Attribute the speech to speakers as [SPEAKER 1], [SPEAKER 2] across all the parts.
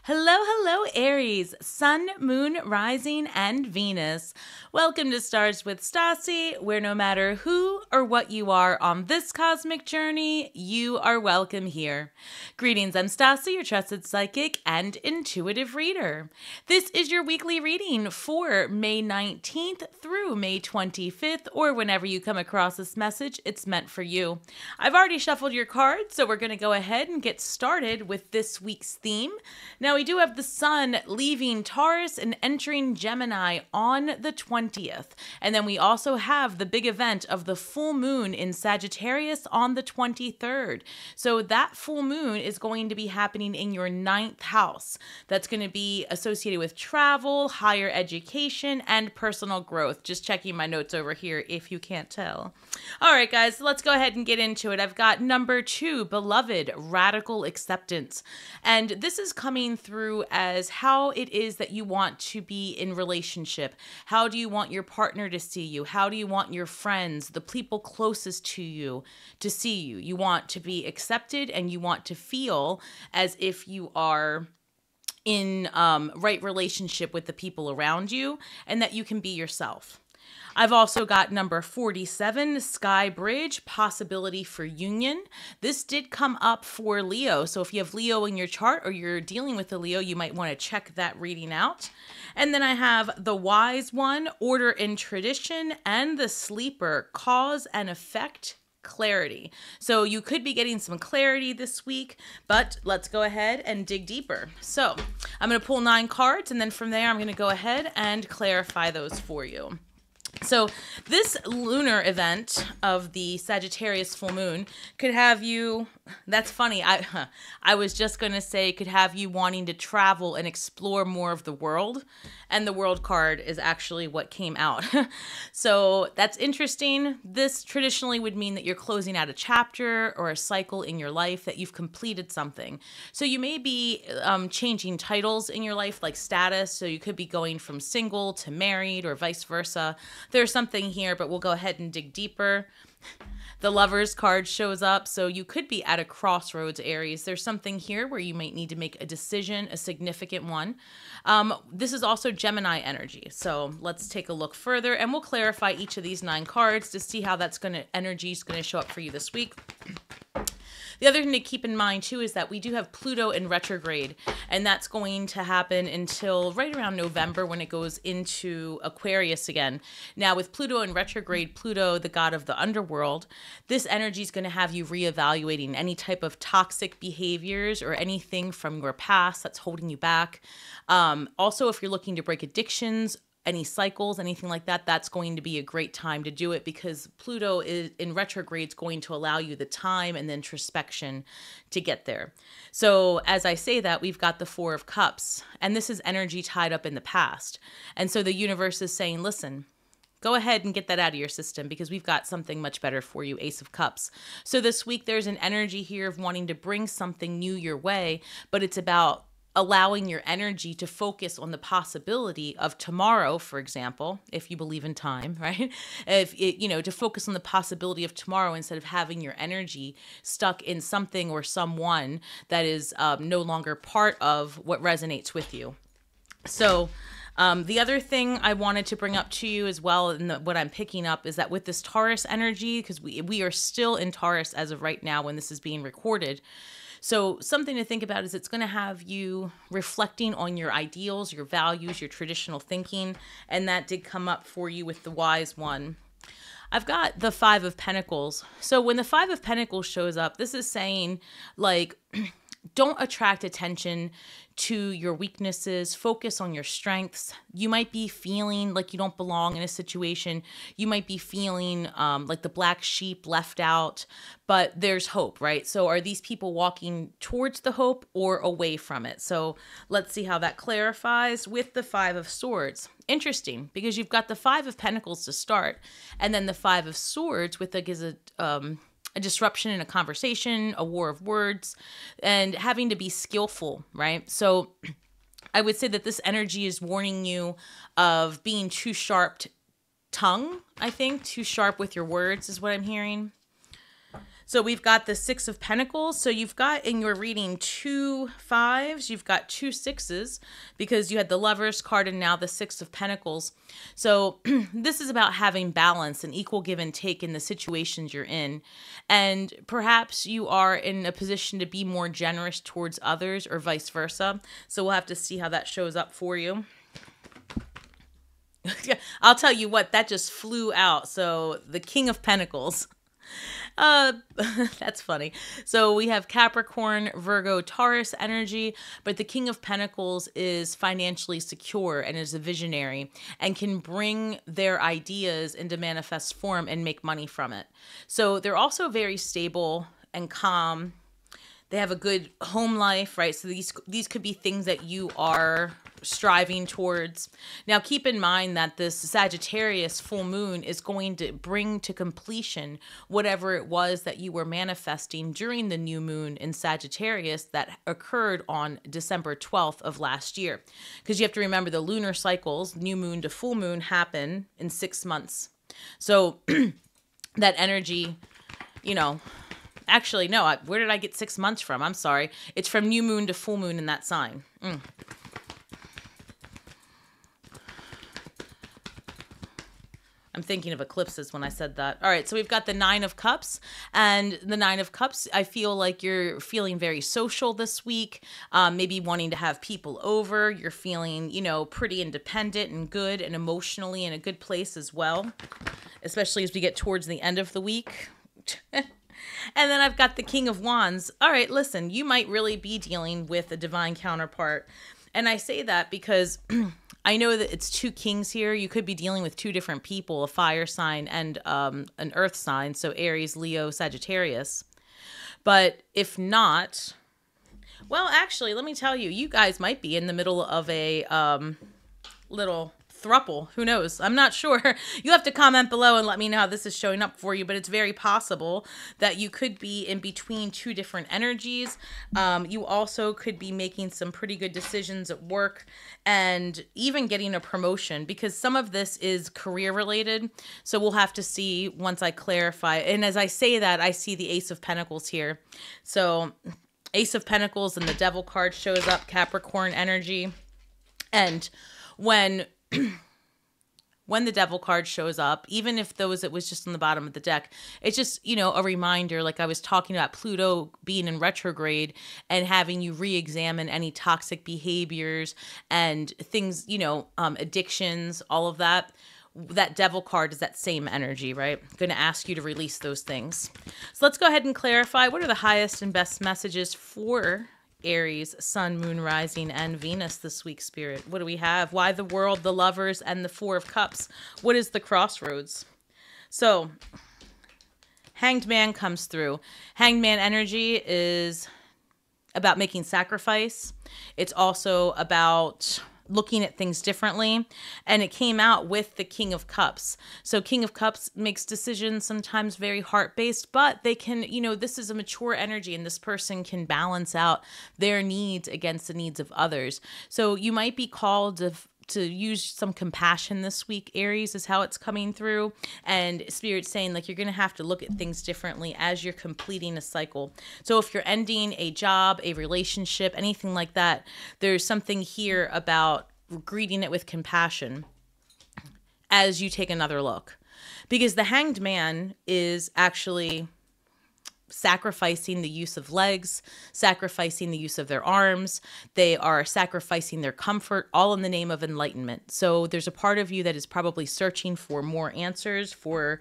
[SPEAKER 1] Hello, hello, Aries, Sun, Moon, Rising, and Venus. Welcome to Stars with Stasi, where no matter who or what you are on this cosmic journey, you are welcome here. Greetings, I'm Stasi, your trusted psychic and intuitive reader. This is your weekly reading for May 19th through May 25th, or whenever you come across this message, it's meant for you. I've already shuffled your cards, so we're going to go ahead and get started with this week's theme. Now, we do have the sun leaving Taurus and entering Gemini on the 20th. And then we also have the big event of the full moon in Sagittarius on the 23rd. So that full moon is going to be happening in your 9th house. That's going to be associated with travel, higher education, and personal growth. Just checking my notes over here if you can't tell. All right, guys, let's go ahead and get into it. I've got number 2, beloved, radical acceptance. And this is coming through as how it is that you want to be in relationship. How do you want your partner to see you? How do you want your friends, the people closest to you, to see you? You want to be accepted and you want to feel as if you are in right relationship with the people around you and that you can be yourself. I've also got number 47, Sky Bridge, possibility for union. This did come up for Leo. So if you have Leo in your chart or you're dealing with a Leo, you might want to check that reading out. And then I have the Wise One, order and tradition, and the Sleeper, cause and effect, clarity. So you could be getting some clarity this week, but let's go ahead and dig deeper. So I'm going to pull 9 cards, and then from there, I'm going to go ahead and clarify those for you. So this lunar event of the Sagittarius full moon could have you, that's funny, I was just going to say could have you wanting to travel and explore more of the world, and the world card is actually what came out. So that's interesting. This traditionally would mean that you're closing out a chapter or a cycle in your life, that you've completed something. So you may be changing titles in your life, like status, so you could be going from single to married or vice versa. There's something here, but we'll go ahead and dig deeper. The Lovers card shows up, so you could be at a crossroads, Aries. There's something here where you might need to make a decision, a significant one. This is also Gemini energy, so let's take a look further, and we'll clarify each of these 9 cards to see how energy is going to show up for you this week. The other thing to keep in mind, too, is that we do have Pluto in retrograde, and that's going to happen until right around November when it goes into Aquarius again. Now, with Pluto in retrograde, Pluto, the god of the underworld, this energy is going to have you reevaluating any type of toxic behaviors or anything from your past that's holding you back. Also, if you're looking to break addictions, any cycles, anything like that, that's going to be a great time to do it, because Pluto is in retrograde is going to allow you the time and the introspection to get there. So as I say that, we've got the 4 of Cups, and this is energy tied up in the past. And so the universe is saying, listen, go ahead and get that out of your system, because we've got something much better for you, Ace of Cups. So this week there's an energy here of wanting to bring something new your way, but it's about allowing your energy to focus on the possibility of tomorrow, for example, if you believe in time, right? To focus on the possibility of tomorrow instead of having your energy stuck in something or someone that is no longer part of what resonates with you. So the other thing I wanted to bring up to you as well, and what I'm picking up, is that with this Taurus energy, because we are still in Taurus as of right now when this is being recorded. So something to think about is it's going to have you reflecting on your ideals, your values, your traditional thinking, and that did come up for you with the Wise One. I've got the 5 of Pentacles. So when the 5 of Pentacles shows up, this is saying, like, don't attract attention to your weaknesses. Focus on your strengths. You might be feeling like you don't belong in a situation. You might be feeling like the black sheep left out, but there's hope, right? So are these people walking towards the hope or away from it? So let's see how that clarifies with the 5 of Swords. Interesting, because you've got the 5 of Pentacles to start, and then the 5 of Swords with a disruption in a conversation, a war of words, and having to be skillful, right? So I would say that this energy is warning you of being too sharp tongue, I think. Too sharp with your words is what I'm hearing. So we've got the Six of Pentacles. So you've got in your reading 2 5s, you've got 2 6s, because you had the Lovers card and now the Six of Pentacles. So this is about having balance and equal give and take in the situations you're in. And perhaps you are in a position to be more generous towards others or vice versa. So we'll have to see how that shows up for you. I'll tell you what, that just flew out. So the King of Pentacles. That's funny. So we have Capricorn, Virgo, Taurus energy, but the King of Pentacles is financially secure and is a visionary and can bring their ideas into manifest form and make money from it. So they're also very stable and calm. They have a good home life, right? So these could be things that you are striving towards. Now, keep in mind that this Sagittarius full moon is going to bring to completion whatever it was that you were manifesting during the new moon in Sagittarius that occurred on December 12th of last year. Because you have to remember the lunar cycles, new moon to full moon, happen in 6 months. So that energy, you know, actually, no, where did I get 6 months from? I'm sorry. It's from new moon to full moon in that sign. I'm thinking of eclipses when I said that. All right, so we've got the Nine of Cups. And the Nine of Cups, I feel like you're feeling very social this week, maybe wanting to have people over. You're feeling, you know, pretty independent and good and emotionally in a good place as well, especially as we get towards the end of the week. And then I've got the King of Wands. All right, listen, you might really be dealing with a divine counterpart. And I say that because I know that it's 2 kings here. You could be dealing with 2 different people, a fire sign and an earth sign. So Aries, Leo, Sagittarius. But if not, well, actually, let me tell you, you guys might be in the middle of a little thruple. Who knows? I'm not sure. You have to comment below and let me know how this is showing up for you, but it's very possible that you could be in between 2 different energies. You also could be making some pretty good decisions at work and even getting a promotion, because some of this is career related. So we'll have to see once I clarify. And as I say that, I see the Ace of Pentacles here. So Ace of Pentacles and the Devil card shows up, Capricorn energy. And when the Devil card shows up, even if it was just on the bottom of the deck, it's just, you know, a reminder, like I was talking about Pluto being in retrograde and having you re-examine any toxic behaviors and things, you know, addictions, all of that. That Devil card is that same energy, right? Going to ask you to release those things. So let's go ahead and clarify. What are the highest and best messages for Aries, Sun, Moon, Rising, and Venus this week, Spirit? What do we have? Why the World, the Lovers, and the Four of Cups? What is the crossroads? So, Hanged Man comes through. Hanged Man energy is about making sacrifice. It's also about looking at things differently, and it came out with the King of Cups. So King of Cups makes decisions sometimes very heart-based, but they can, you know, this is a mature energy, and this person can balance out their needs against the needs of others. So you might be called to use some compassion this week, Aries, is how it's coming through. And Spirit's saying, like, you're going to have to look at things differently as you're completing a cycle. So if you're ending a job, a relationship, anything like that, there's something here about greeting it with compassion as you take another look. Because the Hanged Man is actually sacrificing the use of legs, sacrificing the use of their arms. They are sacrificing their comfort, all in the name of enlightenment. So there's a part of you that is probably searching for more answers, for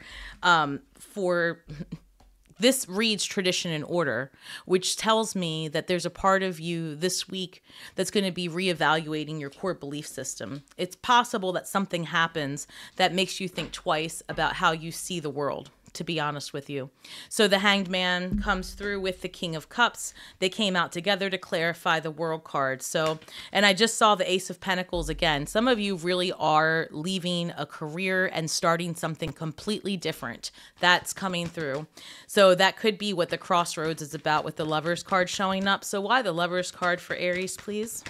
[SPEAKER 1] this reads tradition and order, which tells me that there's a part of you this week that's going to be reevaluating your core belief system. It's possible that something happens that makes you think twice about how you see the world, to be honest with you. So the Hanged Man comes through with the King of Cups. They came out together to clarify the World card. So, and I just saw the Ace of Pentacles again. Some of you really are leaving a career and starting something completely different. That's coming through. So that could be what the crossroads is about with the Lovers card showing up. So why the Lovers card for Aries, please?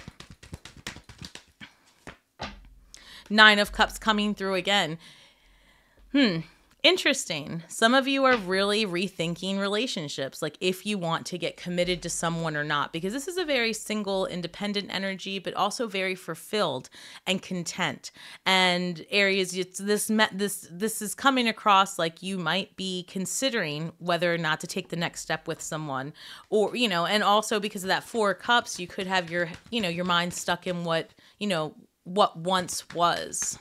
[SPEAKER 1] Nine of Cups coming through again. Interesting. Some of you are really rethinking relationships, like if you want to get committed to someone or not, because this is a very single, independent energy, but also very fulfilled and content. And Aries, this is coming across like you might be considering whether or not to take the next step with someone, or and also because of that Four of Cups, you could have your mind stuck in what once was.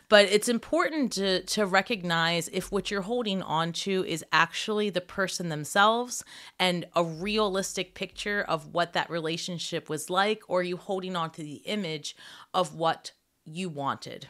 [SPEAKER 1] But it's important to recognize if what you're holding on to is actually the person themselves and a realistic picture of what that relationship was like, or are you holding on to the image of what you wanted?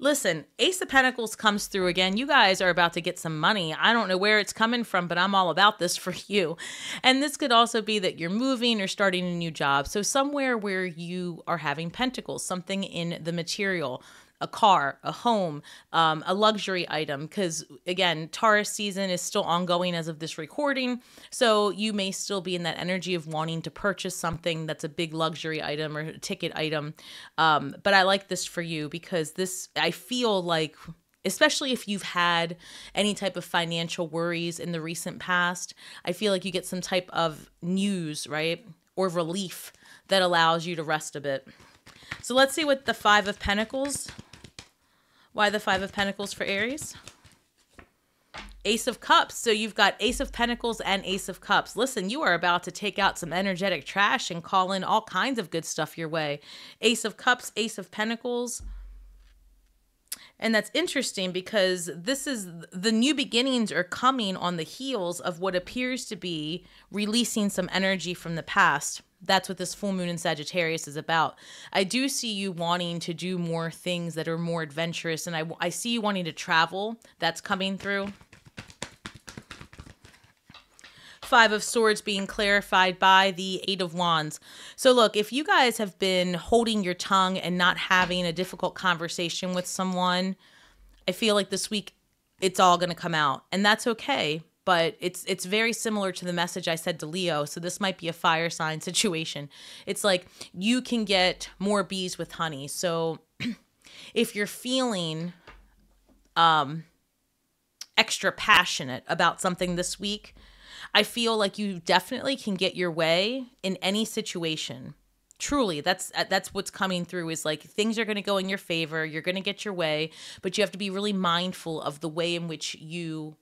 [SPEAKER 1] Listen, Ace of Pentacles comes through again. You guys are about to get some money. I don't know where it's coming from, but I'm all about this for you. And this could also be that you're moving or starting a new job. So somewhere where you are having pentacles, something in the material, a car, a home, a luxury item. Because again, Taurus season is still ongoing as of this recording. So you may still be in that energy of wanting to purchase something that's a big luxury item or a ticket item. But I like this for you because I feel like, especially if you've had any type of financial worries in the recent past, I feel like you get some type of news, right? Or relief that allows you to rest a bit. So let's see what the Five of Pentacles. Why the Five of Pentacles for Aries? Ace of Cups. So you've got Ace of Pentacles and Ace of Cups. Listen, you are about to take out some energetic trash and call in all kinds of good stuff your way. Ace of Cups, Ace of Pentacles. And that's interesting because this is the new beginnings are coming on the heels of what appears to be releasing some energy from the past. That's what this full moon in Sagittarius is about. I do see you wanting to do more things that are more adventurous, and I see you wanting to travel. That's coming through. Five of Swords being clarified by the Eight of Wands. So look, if you guys have been holding your tongue and not having a difficult conversation with someone, I feel like this week it's all going to come out, and that's okay. But it's very similar to the message I said to Leo. So this might be a fire sign situation. It's like you can get more bees with honey. So if you're feeling extra passionate about something this week, I feel like you definitely can get your way in any situation. Truly, that's what's coming through is like things are going to go in your favor. You're going to get your way, but you have to be really mindful of the way in which you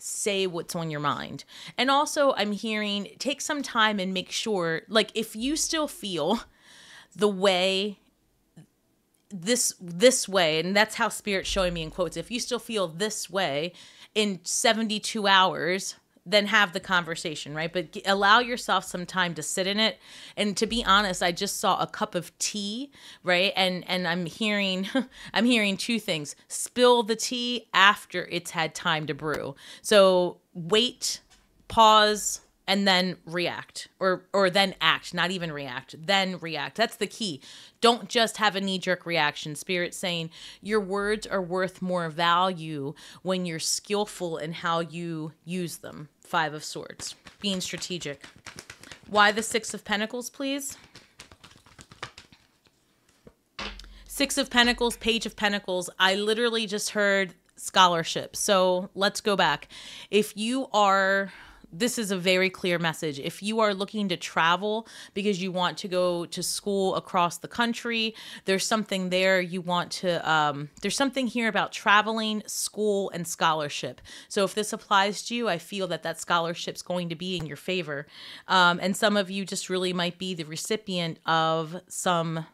[SPEAKER 1] say what's on your mind. And also I'm hearing take some time and make sure, like if you still feel the way this way, and that's how Spirit's showing me in quotes, if you still feel this way in 72 hours, then have the conversation, right? But allow yourself some time to sit in it. And to be honest, I just saw a cup of tea, right? And I'm hearing two things. Spill the tea after it's had time to brew. So wait, pause, and then react, or then act, not even react, then react. That's the key. Don't just have a knee-jerk reaction. Spirit saying your words are worth more value when you're skillful in how you use them. Five of Swords, being strategic. Why the Six of Pentacles, please? Six of Pentacles, Page of Pentacles. I literally just heard scholarship. So let's go back. If you are... This is a very clear message. If you are looking to travel because you want to go to school across the country, there's something there you want to, there's something here about traveling, school, and scholarship. So if this applies to you, I feel that scholarship's going to be in your favor. And some of you just really might be the recipient of some,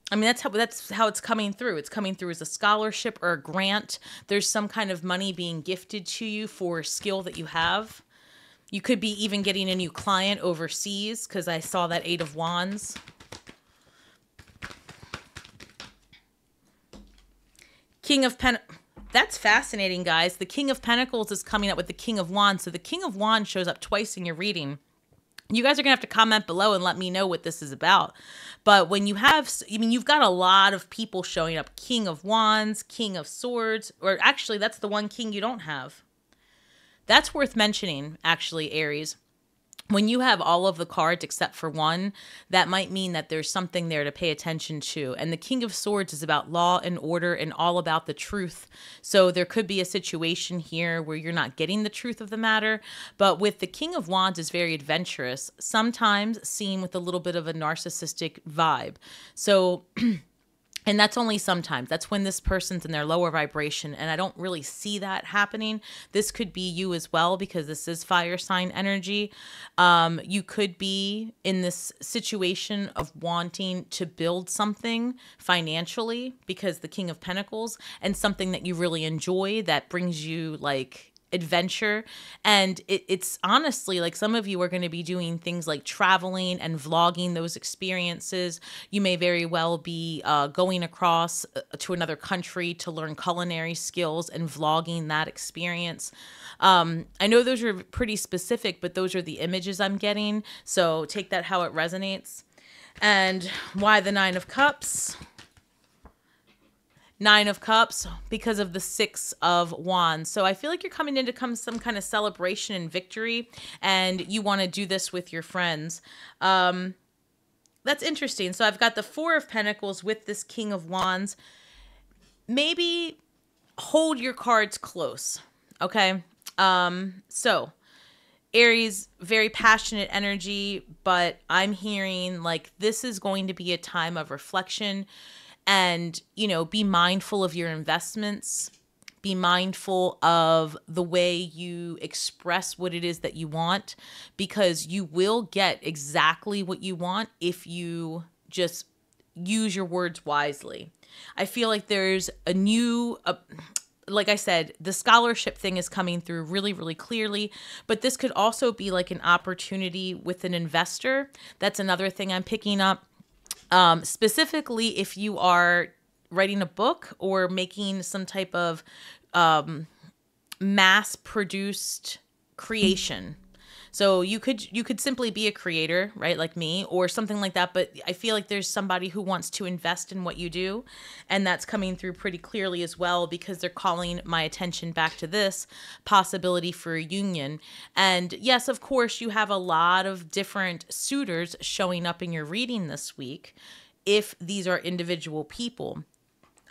[SPEAKER 1] I mean, that's how it's coming through. It's coming through as a scholarship or a grant. There's some kind of money being gifted to you for a skill that you have. You could be even getting a new client overseas because I saw that Eight of Wands. King of Pentacles. That's fascinating, guys. The King of Pentacles is coming up with the King of Wands. So the King of Wands shows up twice in your reading. You guys are going to have to comment below and let me know what this is about. But when you have, I mean, you've got a lot of people showing up. King of Wands, King of Swords, or actually that's the one king you don't have. That's worth mentioning, actually, Aries. when you have all of the cards except for one, that might mean that there's something there to pay attention to. And the King of Swords is about law and order and all about the truth. So there could be a situation here where you're not getting the truth of the matter. But with the King of Wands is very adventurous, sometimes seen with a little bit of a narcissistic vibe. So and that's only sometimes. That's when this person's in their lower vibration. And I don't really see that happening. This could be you as well, because this is fire sign energy. You could be in this situation of wanting to build something financially, because the King of Pentacles, and something that you really enjoy that brings you like adventure. And it's honestly like some of you are going to be doing things like traveling and vlogging those experiences. You may very well be going across to another country to learn culinary skills and vlogging that experience. I know those are pretty specific, but those are the images I'm getting. So take that how it resonates. And why the Nine of Cups? Nine of Cups, because of the Six of Wands. So I feel like you're coming into some kind of celebration and victory, and you want to do this with your friends. That's interesting. So I've got the Four of Pentacles with this King of Wands. Maybe hold your cards close, okay? So Aries, very passionate energy, but I'm hearing like this is going to be a time of reflection. And, you know, be mindful of your investments. Be mindful of the way you express what it is that you want, because you will get exactly what you want if you just use your words wisely. I feel like there's a new, like I said, the scholarship thing is coming through really, really clearly, but this could also be like an opportunity with an investor. That's another thing I'm picking up. Specifically, if you are writing a book or making some type of mass-produced creation. So you could simply be a creator, right, like me, or something like that. But I feel like there's somebody who wants to invest in what you do, and that's coming through pretty clearly as well, because they're calling my attention back to this possibility for a union. And yes, of course, you have a lot of different suitors showing up in your reading this week, if these are individual people.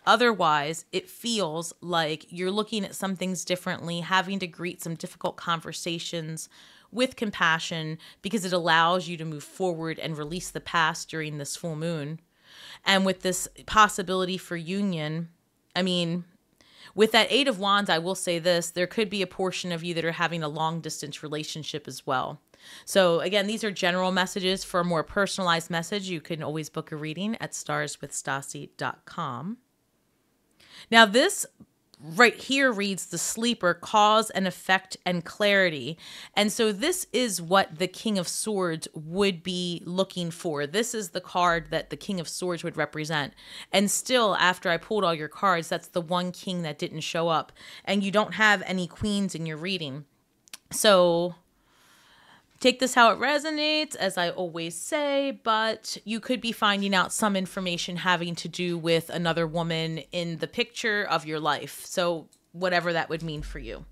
[SPEAKER 1] Otherwise, it feels like you're looking at some things differently, having to greet some difficult conversations with compassion, because it allows you to move forward and release the past during this full moon. And with this possibility for union, I mean, with that Eight of Wands, I will say this, there could be a portion of you that are having a long distance relationship as well. So again, these are general messages. For a more personalized message, you can always book a reading at starswithstasi.com. Now this right here reads the sleeper, cause and effect and clarity. And so this is what the King of Swords would be looking for. This is the card that the King of Swords would represent. And still, after I pulled all your cards, that's the one king that didn't show up. And you don't have any queens in your reading. So take this how it resonates, as I always say, but you could be finding out some information having to do with another woman in the picture of your life. So whatever that would mean for you.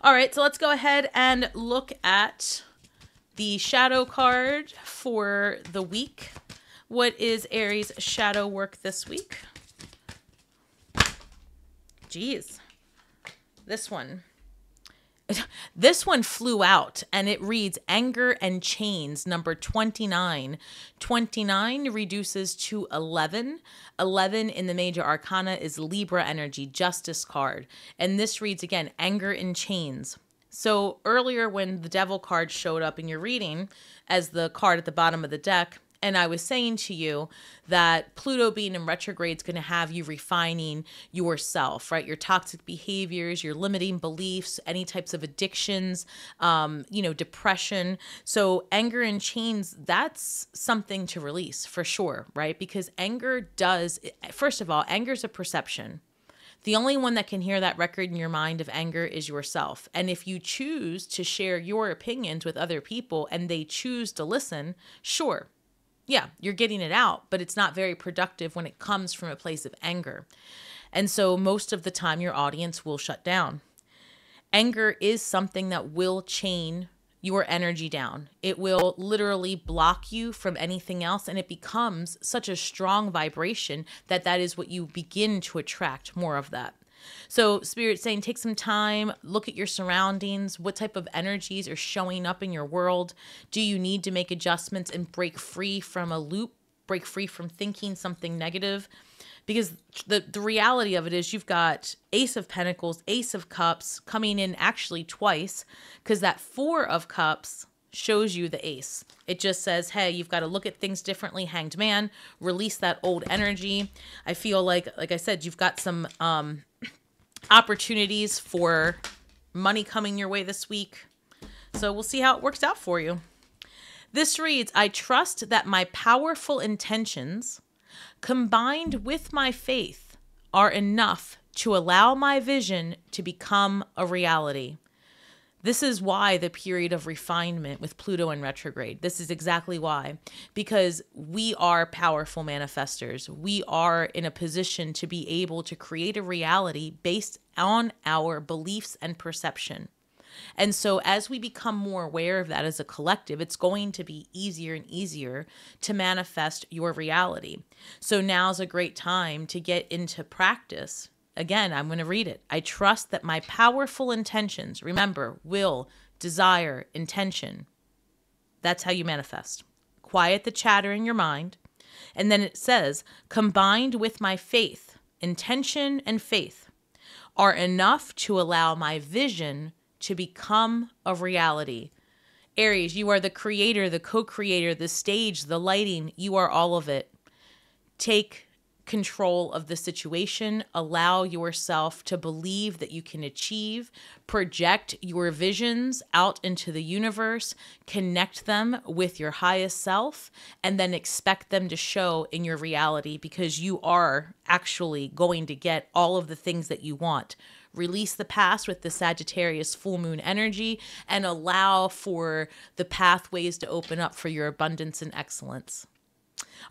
[SPEAKER 1] All right, so let's go ahead and look at the shadow card for the week. What is Aries' shadow work this week? Geez, this one. This one flew out, and it reads Anger and Chains, number 29. 29 reduces to 11. 11 in the major arcana is Libra energy, Justice card. And this reads again, Anger and Chains. So earlier when the Devil card showed up in your reading as the card at the bottom of the deck, and I was saying to you that Pluto being in retrograde is going to have you refining yourself, right? Your toxic behaviors, your limiting beliefs, any types of addictions, depression. So anger and chains, that's something to release for sure, right? Because anger does, first of all, anger is a perception. The only one that can hear that record in your mind of anger is yourself. And if you choose to share your opinions with other people and they choose to listen, sure. Yeah, you're getting it out, but it's not very productive when it comes from a place of anger. And so most of the time your audience will shut down. Anger is something that will chain your energy down. It will literally block you from anything else, and it becomes such a strong vibration that that is what you begin to attract more of that. So Spirit's saying take some time, look at your surroundings. What type of energies are showing up in your world? Do you need to make adjustments and break free from a loop, break free from thinking something negative? Because the reality of it is you've got Ace of Pentacles, Ace of Cups coming in actually twice, because that Four of Cups shows you the Ace. It just says, hey, you've got to look at things differently, Hanged Man, release that old energy. I feel like I said, you've got some opportunities for money coming your way this week. So we'll see how it works out for you. This reads, I trust that my powerful intentions combined with my faith are enough to allow my vision to become a reality. This is why the period of refinement with Pluto in retrograde. This is exactly why. Because we are powerful manifestors. We are in a position to be able to create a reality based on our beliefs and perception. And so as we become more aware of that as a collective, it's going to be easier and easier to manifest your reality. So now's a great time to get into practice. Again, I'm going to read it. I trust that my powerful intentions, remember, will, desire, intention. That's how you manifest. Quiet the chatter in your mind. And then it says, combined with my faith, intention and faith are enough to allow my vision to become a reality. Aries, you are the creator, the co-creator, the stage, the lighting. You are all of it. Take control of the situation. Allow yourself to believe that you can achieve. Project your visions out into the universe. Connect them with your highest self, and then expect them to show in your reality, because you are actually going to get all of the things that you want. Release the past with the Sagittarius full moon energy and allow for the pathways to open up for your abundance and excellence.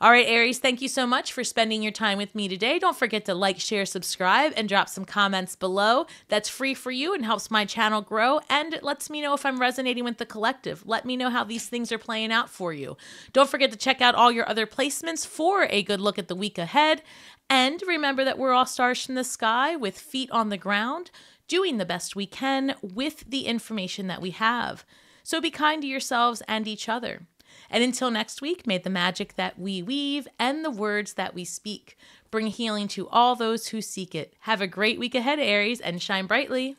[SPEAKER 1] All right, Aries, thank you so much for spending your time with me today. Don't forget to like, share, subscribe, and drop some comments below. That's free for you and helps my channel grow, and it lets me know if I'm resonating with the collective. Let me know how these things are playing out for you. Don't forget to check out all your other placements for a good look at the week ahead. And remember that we're all stars from the sky with feet on the ground, doing the best we can with the information that we have. So be kind to yourselves and each other. And until next week, may the magic that we weave and the words that we speak bring healing to all those who seek it. Have a great week ahead, Aries, and shine brightly.